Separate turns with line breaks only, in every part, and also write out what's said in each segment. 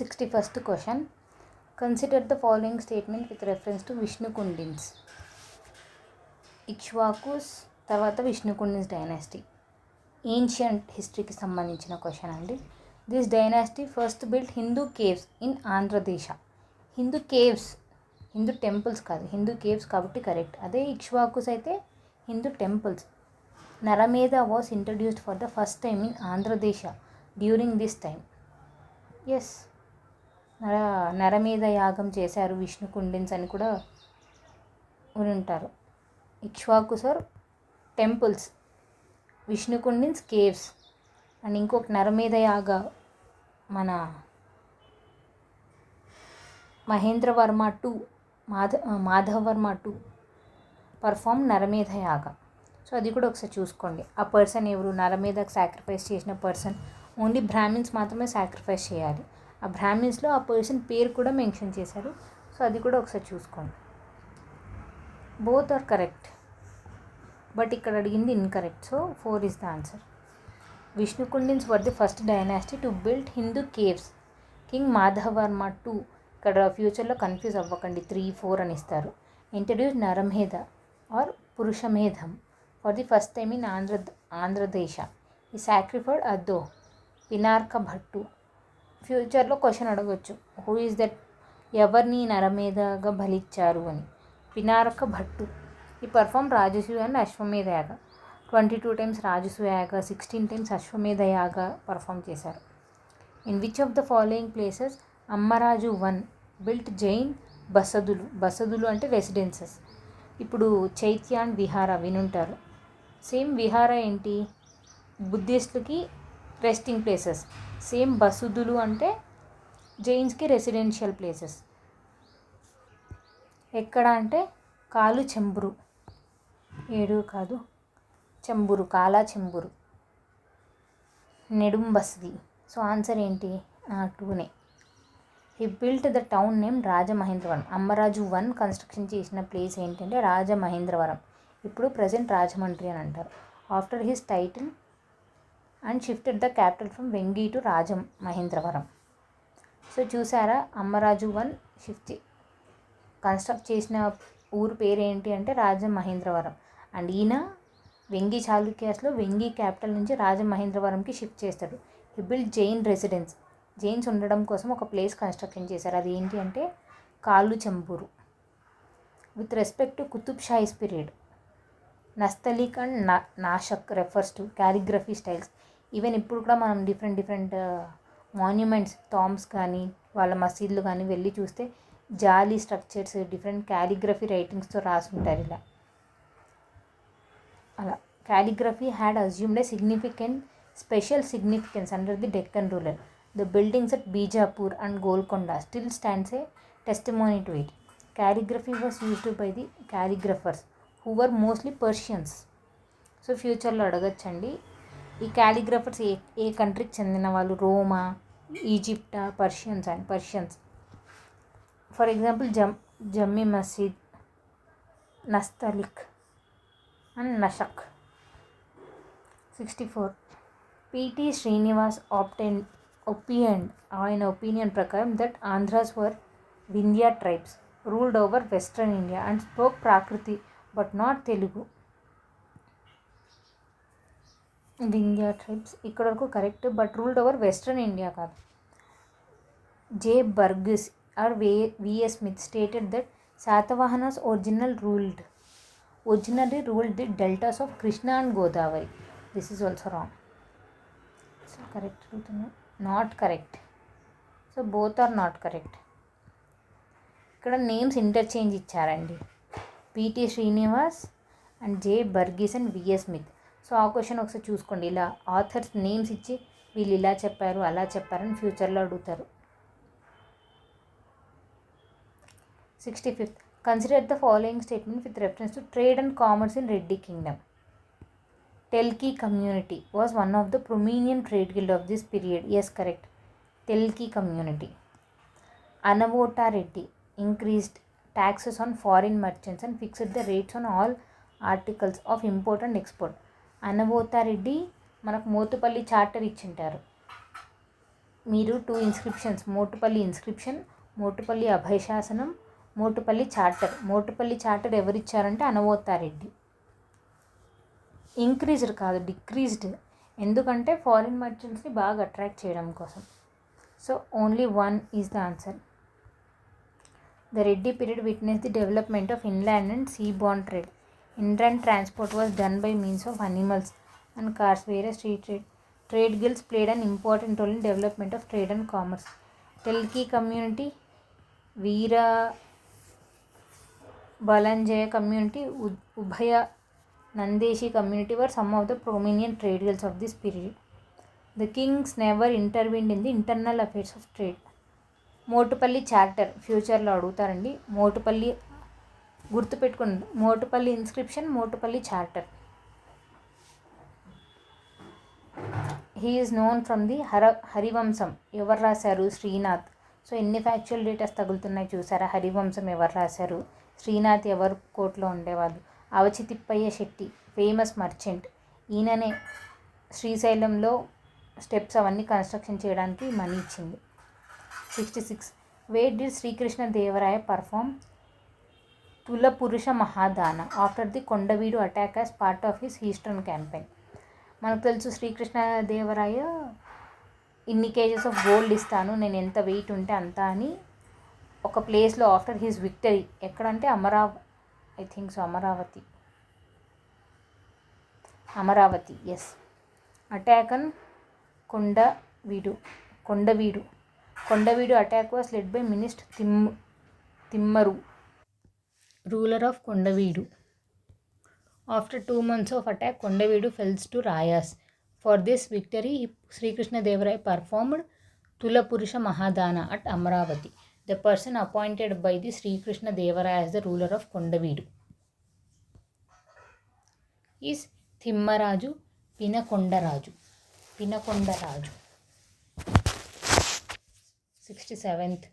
61st question. Consider the following statement with reference to Vishnukundins. Ikshvakus తర్వాత Vishnukundins dynasty ancient హిస్టరీకి సంబంధించిన question అండి. This dynasty first built Hindu caves in Andhradesa. Hindu caves, Hindu temples కాదు, Hindu caves కాబట్టి correct. అదే ఇక్ష్వాకుస్ అయితే Hindu temples. Naramedha was introduced for the first time in Andhradesa during this time. Yes, Naramedha యాగం చేశారు విష్ణుకుండిన్స్ అని కూడా ఉంటారు. ఇక్ష్వాకుసర్ టెంపుల్స్, విష్ణుకుండిన్స్ కేవ్స్, అండ్ ఇంకొక నరమేధ యాగ మన Mahendravarma to Madhavavarma to perform Naramedha yaga. So అది కూడా ఒకసారి చూసుకోండి. ఆ పర్సన్ ఎవరు, నరమేధకు సాక్రిఫైస్ చేసిన పర్సన్. ఓన్లీ బ్రాహ్మిన్స్ మాత్రమే సాక్రిఫైస్ చేయాలి. ఆ బ్రాహ్మిన్స్లో ఆ పర్సన్ పేరు కూడా మెన్షన్ చేశారు. సో అది కూడా ఒకసారి చూసుకోండి. బోత్ ఆర్ కరెక్ట్, బట్ ఇక్కడ అడిగింది incorrect. So 4 is the answer. Vishnukundins were the first dynasty to build Hindu caves. King Madhavavarma two, ఇక్కడ ఫ్యూచర్లో కన్ఫ్యూజ్ అవ్వకండి, 3, 4 అని ఇస్తారు. ఇంట్రడ్యూస్ నరమేధ ఆర్ పురుషమేధం for the first time in Andhradesa. ఈ సాక్రిఫైడ్ అద్దో పినార్క భట్టు. ఫ్యూచర్లో క్వశ్చన్ అడగవచ్చు, హూ ఈజ్ దట్, ఎవరిని నరమేధగా బలిచ్చారు అని. పినారక భట్టు. ఈ పర్ఫామ్ రాజసూయ అండ్ అశ్వమేధ యాగ. 22 times రాజసూయ యాగ, 16 times అశ్వమేధ యాగ పర్ఫామ్ చేశారు. In which of the following places Ammaraju 1 built Jain బసదులు. బసదులు అంటే రెసిడెన్సెస్. ఇప్పుడు చైత్య అండ్ విహార వినుంటారు. సేమ్ విహార ఏంటి, బుద్ధిస్టులకి రెస్టింగ్ ప్లేసెస్. సేమ్ బసుదులు అంటే జైన్స్కి రెసిడెన్షియల్ ప్లేసెస్. ఎక్కడ అంటే కాలు చెంబురు, 7 కాదు చెంబురు, కాలా చెంబురు, నెడుం బస్ది. సో ఆన్సర్ ఏంటి, 2నే. He built the town name Rajamahendravaram. Ammaraju 1 construction చేసిన ప్లేస్ ఏంటంటే రాజమహేంద్రవరం. ఇప్పుడు ప్రజెంట్ రాజమండ్రి అని అంటారు. After his title and shifted the capital from Vengi to Rajamahendravaram. So చూసారా, అమ్మరాజు 1 కన్స్ట్రక్ట్ చేసిన ఊరు పేరు ఏంటి అంటే రాజమహేంద్రవరం. అండ్ ఈయన వెంగి చాళుక్యాస్లో వెంగి క్యాపిటల్ నుంచి రాజమహేంద్రవరంకి షిఫ్ట్ చేస్తాడు. He build Jain residence. Jains ఉండడం కోసం ఒక ప్లేస్ కన్స్ట్రక్షన్ చేశారు. అది ఏంటి అంటే కాళ్ళు చెంబూరు. With respect to Qutb Shahis period, nastaliq and naskh refers to calligraphy styles. Even ఇప్పుడు కూడా మనం డిఫరెంట్ మాన్యుమెంట్స్, టాంబ్స్ కానీ వాళ్ళ మసీదులు కానీ వెళ్ళి చూస్తే జాలీ స్ట్రక్చర్స్, డిఫరెంట్ క్యాలిగ్రఫీ రైటింగ్స్తో రాసి ఉంటారు. ఇలా అలా calligraphy had assumed a special significance under the Deccan ruler. The buildings at Bijapur and Golconda still stands a testimony to it. Calligraphy was used by the calligraphers who were mostly Persians. So ఫ్యూచర్లో అడగచ్చండి, ఈ calligraphers ఏ కంట్రీకి చెందిన వాళ్ళు, రోమా, ఈజిప్టా, Persians. For example Jami Masjid, nastaliq and naskh. 64. PT Srinivas ఆయన ఒపీనియన్ ప్రకారం that Andhras were Vindhya tribes ruled over western India and spoke Prakrit but not Telugu. Vindhya tribes ఇక్కడ వరకు correct, but ruled over western India కాదు. J Burgess or VS Smith stated that Satavahanas originally ruled the deltas of Krishna and Godavari. This is also wrong. So correct, not correct. So both are not correct. ఇక్కడ names interchange ఇచ్చారండి, PT Srinivas and J Burgess and VS Smith. So ఆ question ఒకసారి చూసుకోండి. ఇలా authors names ఇచ్చి వీళ్ళు ఇలా చెప్పారు అలా చెప్పారని ఫ్యూచర్లో అడుగుతారు. 65th. Consider the following statement with reference to trade and commerce in Reddy Kingdom. Telki community was one of the prominent trade guild of this period. Yes, correct. Telki community. Anavota Reddy increased taxes on foreign merchants and fixed the rates on all articles of import and export. Anavota Reddy మనకు Motupalli charter ఇచ్చింటారు. మీరు 2 inscriptions, Motupalli inscription, Motupalli అభయశాసనం, Motupalli charter. Motupalli charter ఎవరిచ్చారంటే Anavota Reddy. Increased కాదు, decreased. ఎందుకంటే foreign మర్చెంట్స్ని బాగా attract చేయడం కోసం. So only 1 is the answer. The Reddy period witnessed the development of inland and seaborne trade. Inland transport was done by means of animals and cars, whereas sea trade. Trade guilds played an important role in development of trade and commerce. Telki community, Veera Balanjaya community, Ubhaya Nandeshi community were some of the prominent trade guilds of this period. The kings never intervened in the internal affairs of trade. Motupalli charter ఫ్యూచర్లో అడుగుతారండి. మోటుపల్లి గుర్తుపెట్టుకోండి, Motupalli inscription, Motupalli charter. He is known from the Harivamsam. ఎవరు రాశారు? Srinath. So ఎన్ని factual datas తగులుతున్నాయి చూసారా? హరివంశం ఎవరు రాశారు? శ్రీనాథ్ ఎవరు కోర్టులో ఉండేవాళ్ళు? అవచితిప్పయ్య శెట్టి ఫేమస్ మర్చెంట్. ఈయననే శ్రీశైలంలో స్టెప్స్ అవన్నీ కన్స్ట్రక్షన్ చేయడానికి మనీ ఇచ్చింది. 66. Where did Srikrishna Devaraya perform Tulapurusha Mahadana after the Kondavidu attack as part of his eastern campaign? మనకు తెలుసు శ్రీకృష్ణ దేవరాయ ఇన్ని కేజెస్ ఆఫ్ గోల్డ్ ఇస్తాను, నేను ఎంత వెయిట్ ఉంటే అంత అని ఒక ప్లేస్లో ఆఫ్టర్ హిస్ విక్టరీ, ఎక్కడంటే ఐ థింక్ సో అమరావతి ఎస్. Attack on Kondaveedu attack was led by Minister Timmaru, ruler of Kondavidu. After 2 months of attack, Kondavidu fell to Rayas. For this victory, Sri Krishna Devaraya performed Tulapurusha Mahadana at Amaravati. The person appointed by the Sri Krishna Devaraya as the ruler of Kondavidu is Thimmaraju Pinakondaraju. 67th.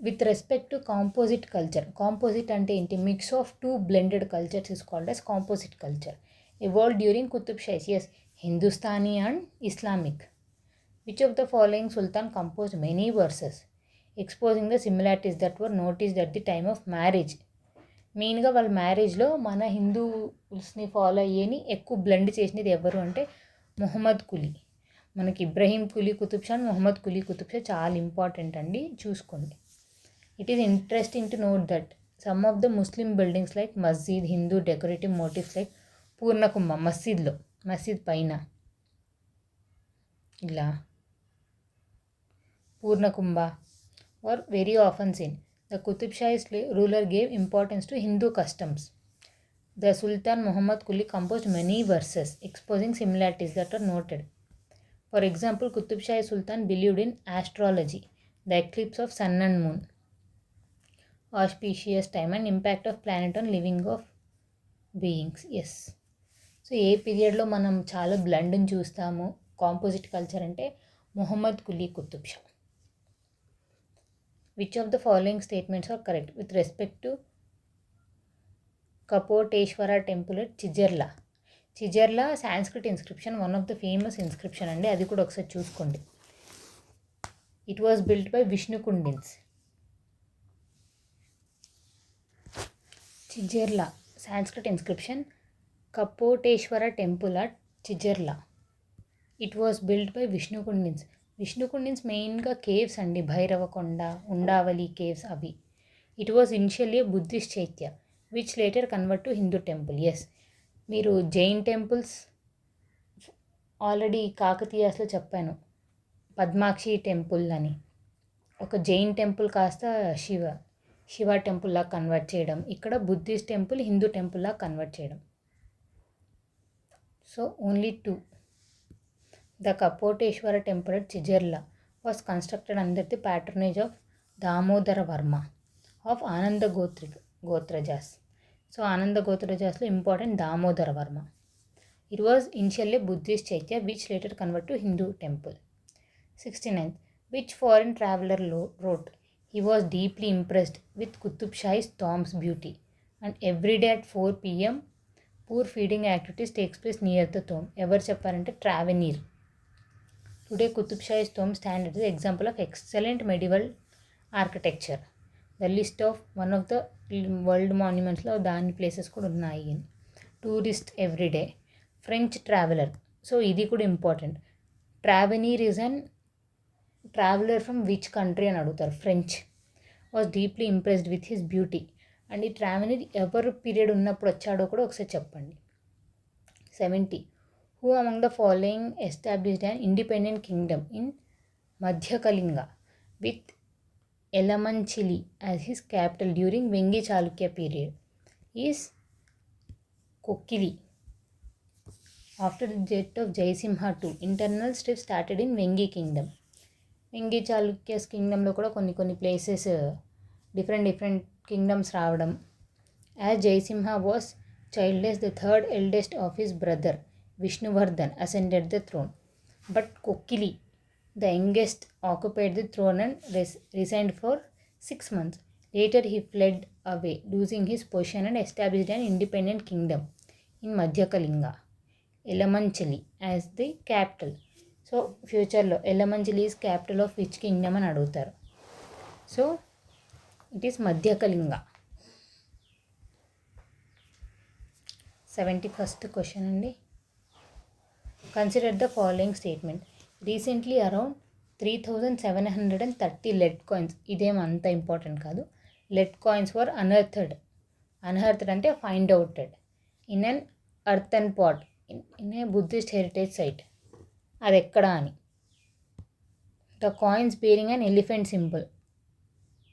With respect to composite culture, composite అంటే ఏంటి? Mix of 2 blended cultures is called as composite culture. Evolved during Qutub Shahi. Yes, Hindustani and Islamic. Which of the following sultan composed many verses exposing the similarities that were noticed at the time of marriage? మెయిన్గా వాళ్ళ మ్యారేజ్లో మన హిందూస్ని follow అయ్యేని ఎక్కువ blend చేసినది ఎవరు అంటే మొహమ్మద్ కులీ. మనకి ఇబ్రహీం కులీ కుతుబ్ షా, మొహమ్మద్ కులీ కుతుబ్ షా చాలా important అండి, చూసుకోండి. It is interesting to note that some of the Muslim buildings like masjid, Hindu decorative motifs like purnakumbha, మసీద్ పైన ఇలా purnakumbha were very often seen. The Qutub Shahi's ruler gave importance to Hindu customs. The Sultan Muhammad Quli composed many verses exposing similarities that are noted. For example, Qutub Shahi Sultan believed in astrology, the eclipse of sun and moon, auspicious time and impact of planet on living of beings. Yes. So ఏ పీరియడ్లో మనం చాలా బ్లెండ్ని చూస్తాము composite culture అంటే Mohammed Quli Qutb Shah. Which of the following statements are correct with respect to Kapoteshwara temple at Chejerla Sanskrit inscription, one of the famous inscription అండి, అది కూడా ఒకసారి చూసుకోండి. It was built by Vishnukundins. Chejerla Sanskrit inscription, Kapoteshwara temple at Chejerla. It was built by Vishnukundins మెయిన్గా caves అండి, Bhairavakona, Undavalli caves అవి. It was initially a Buddhist chaitya which later convert to Hindu temple. Yes, మీరు Jain temples already కాకతీయాస్లో చెప్పాను, పద్మాక్షి టెంపుల్ అని. ఒక జైన్ టెంపుల్ కాస్త శివ టెంపుల్లా కన్వర్ట్ చేయడం, ఇక్కడ బుద్ధిస్ట్ టెంపుల్ హిందూ టెంపుల్లా కన్వర్ట్ చేయడం. So only 2. The Kapoteshwara temple at Chijerla was constructed under the patronage of Damodara Varma of Ananda Gotrajas. So Ananda Gotrajaslo important Damodara Varma. It was initially a Buddhist chaitya which later converted to Hindu temple. 69th. Which foreign traveller wrote, he was deeply impressed with Qutub Shahi's tomb's beauty and every day at 4 p.m. poor feeding activities takes place near the tomb. ఎవరు చెప్పారంటే Tavernier. Today Qutb Shahis tomb stand as an example of excellent medieval architecture. The list of one of the world మాన్యుమెంట్స్లో దాని ప్లేసెస్ కూడా ఉన్నాయి. Tourist everyday French traveller. So ఇది కూడా important. Tavernier is an traveller from which country అని అడుగుతారు. French. Was deeply impressed with his beauty. And ఈ ట్రావెనీర్ ఎవరు పీరియడ్ ఉన్నప్పుడు వచ్చాడో కూడా ఒకసారి చెప్పండి. 70. Who among the following established an independent kingdom in Madhyakalinga with Elamanchili as his capital during Vengi Chalukya period is Kokkili. After the death of Jayasimha II, internal strip started in Vengi kingdom. Vengi Chalukyas కింగ్డమ్లో కూడా కొన్ని ప్లేసెస్ డిఫరెంట్ కింగ్డమ్స్ రావడం. As Jayasimha was childless, the third eldest of his brother Vishnuvardhan ascended the throne. But Kokili, the youngest, occupied the throne and resigned for 6 months. Later he fled away, losing his position and established an independent kingdom in Madhyakalinga, Elamanchali, as the capital. So, future Elamanchali is capital of which kingdom అని అడుగుతారు. So, it is Madhyakalinga. 71st question అండి. Consider the following statement. Recently around 3730 lead coins. ఇదేం అంత important కాదు. Lead coins వర్ unearthed. Unearthed అంటే find outed in an earthen pot in a Buddhist heritage site. అది ఎక్కడ అని. The coins bearing an elephant symbol,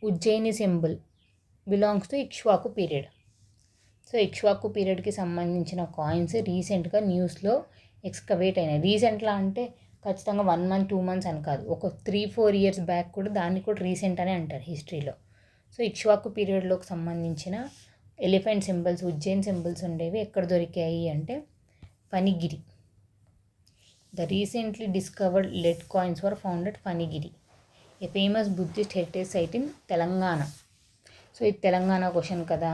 Ujjayini symbol, belongs to Ikshvaku period. So Ikshvaku పీరియడ్కి సంబంధించిన coins రీసెంట్గా న్యూస్లో ఎక్స్కవేట్ అయినాయి. రీసెంట్లా అంటే ఖచ్చితంగా 1 month 2 months అని కాదు, ఒక 3-4 years బ్యాక్ కూడా దాన్ని కూడా రీసెంట్ అనే అంటారు హిస్టరీలో. సో ఇక్ష్వాకు పీరియడ్లోకి సంబంధించిన ఎలిఫెంట్ సింబల్స్, ఉజ్జయిన్ సింబల్స్ ఉండేవి ఎక్కడ దొరికాయి అంటే Phanigiri. The recently discovered lead coins were found at Phanigiri, a famous Buddhist heritage site in Telangana. So ఇది తెలంగాణ క్వశ్చన్ కదా,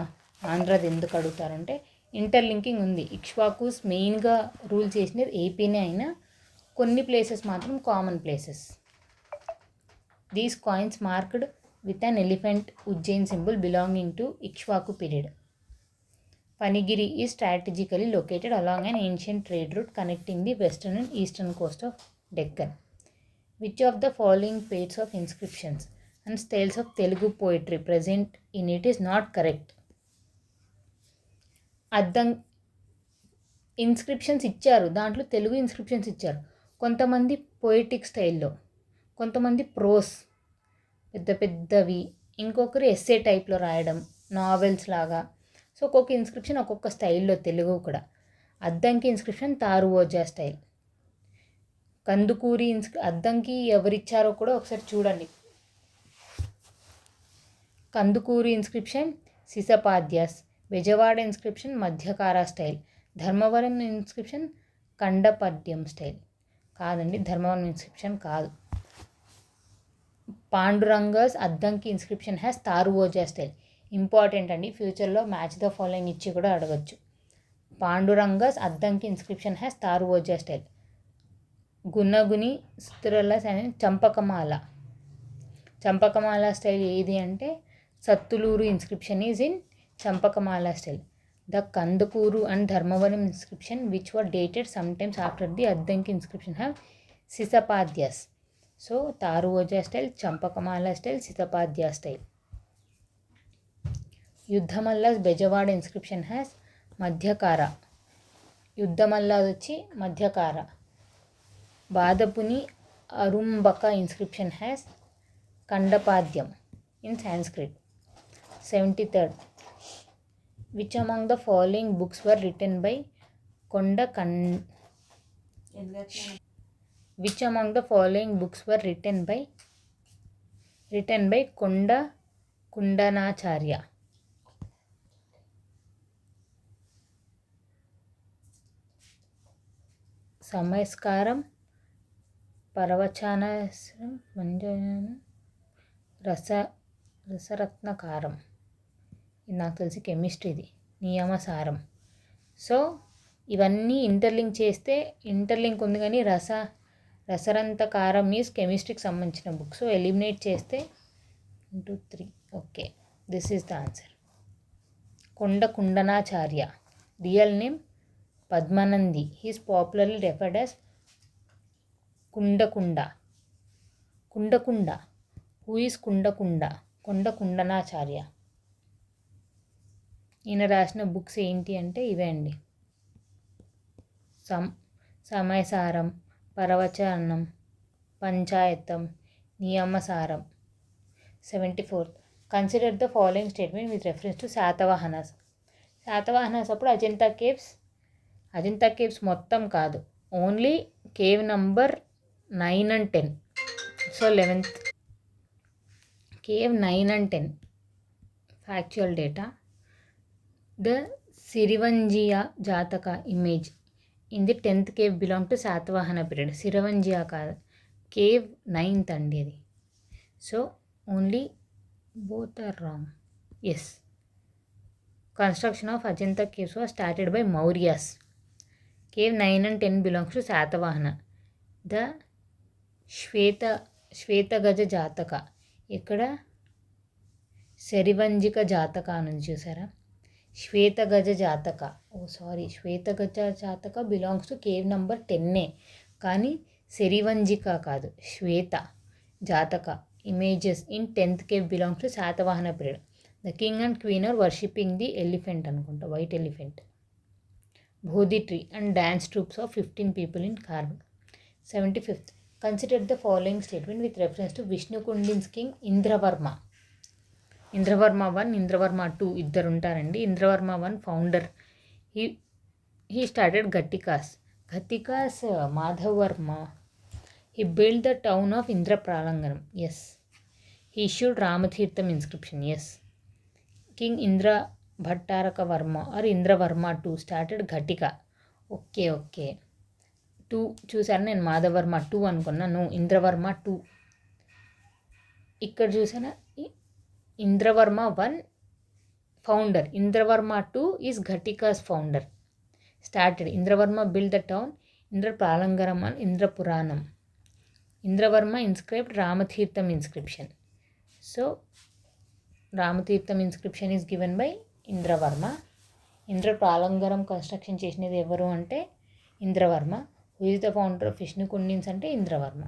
ఆంధ్రాది ఎందుకు అడుగుతారంటే ఇంటర్లింకింగ్ ఉంది. ఇక్ష్వాకుస్ మెయిన్గా రూల్ చేసినది ఏపీనే అయినా కొన్ని ప్లేసెస్ మాత్రం common places. These coins marked with an elephant Ujjain symbol belonging to Ikshvaku period. Phanigiri is strategically located along an ancient trade route connecting the western and eastern coast of Deccan. Which of the following pairs of inscriptions and styles of Telugu poetry present in it is not correct. అద్దం inscriptions ఇచ్చారు, దాంట్లో Telugu inscriptions ఇచ్చారు. కొంతమంది poetic స్టైల్లో, కొంతమంది pros పెద్ద పెద్దవి, ఇంకొకరు ఎస్సే టైప్లో రాయడం, నావెల్స్ లాగా. సో ఒక్కొక్క ఇన్స్క్రిప్షన్ ఒక్కొక్క స్టైల్లో తెలుగు కూడా. Addanki inscription Taruvoja style. కందుకూరి అద్దంకి ఎవరిచ్చారో కూడా ఒకసారి చూడండి. Kandukuri inscription Seesapadyas, Bezawada inscription Madhyakkara style, Dharmavaram inscription Kandapadyam style. కాదండి, ధర్మవరం ఇన్స్క్రిప్షన్ కాదు. Pandurangas Addanki inscription has Taruvoja style. Important అండి, ఫ్యూచర్లో మ్యాచ్ ద ఫాలోయింగ్ ఇచ్చి కూడా అడగచ్చు. Pandurangas Addanki inscription has Taruvoja style. గున్నగుని స్థిరలస్ అనే చంపకమాల స్టైల్ ఏది అంటే Sattulur inscription is in Champakamala style. The Kandukur and Dharmavaram inscription which were dated sometimes after the Addanki inscription have Seesapadyas. So Taruvoja style, Champakamala style, Seesapadya style. Yuddhamallas Bezawada inscription has Madhyakkara. Yuddhamallas వచ్చి Madhyakkara. Badapuni Arumbaka inscription has Kandapadyam in Sanskrit. 73rd. Which among the following books were written by Konda Kundanacharya? సమయస్కారం, పరవచనాశ్రం, రసరత్నకారం. ఇది నాకు తెలిసి కెమిస్ట్రీది. నియమసారం. So ఇవన్నీ interlink చేస్తే interlink ఉంది కానీ రసరంతకారం is కెమిస్ట్రీకి సంబంధించిన book. So eliminate చేస్తే 1 2 3 okay, this is the answer. Kundanacharya, real name Padmanandi, he's popularly referred as Kundakunda. Who is Kundanacharya. ఈయన రాసిన బుక్స్ ఏంటి అంటే ఇవే అండి: Samayasaram, Paravachanam, Panchayatam, Niyamasaram. 74. Consider the following statement with reference to Satavahanas. Satavahanas అప్పుడు అజంతా కేవ్స్ మొత్తం కాదు, only cave number 9 and 10. So 11th cave 9 and 10 factual data. The Sirivanjiya Jataka image in the 10th cave belong to Satavahana period. Sirivanjiya కాదు, కేవ్ 9th అండి అది. So only both are wrong. Yes, construction of Ajanta caves was started by Mauryas. Cave 9 and 10 belongs to Satavahana. The శ్వేతగజ జాతక ఇక్కడ శరివంజిక జాతక అని చూసారా, శ్వేతగజ జాతక belongs to cave number 10 కానీ శరివంజిక కాదు, శ్వేత జాతక images in 10th cave belongs to Satavahana period. The king and queen are worshipping the elephant అనుకుంటా, white elephant. Bodhi tree and dance troops of 15 people in carving. 75th. Consider the following statement with reference to Vishnu Kundin's king Indravarma. Indravarma 1, Indravarma 2 ఇద్దరు ఉంటారండి. Indravarma 1 founder. He started Ghattikas. Madhavarma. He built the town of Indrapralanganam. Yes. He issued Ramatirtham inscription. Yes. King Indra Bhattaraka Varma or Indravarma 2 started Ghattika. Okay. 2 చూసాను నేను, మాధవర్మ 2 అనుకున్నా. No, Indravarma 2. ఇక్కడ చూసానా, Indravarma 1 founder, Indravarma 2 is Ghatikas founder. Started Indravarma build the town Indrapalanagaram and Indrapuranam. Indravarma inscribed Ramatirtham inscription. So Ramatirtham inscription is given by Indravarma. Indrapralangaram construction చేసినది ఎవరు అంటే Indravarma. Who is the founder of Vishnu Kundins అంటే Indravarma.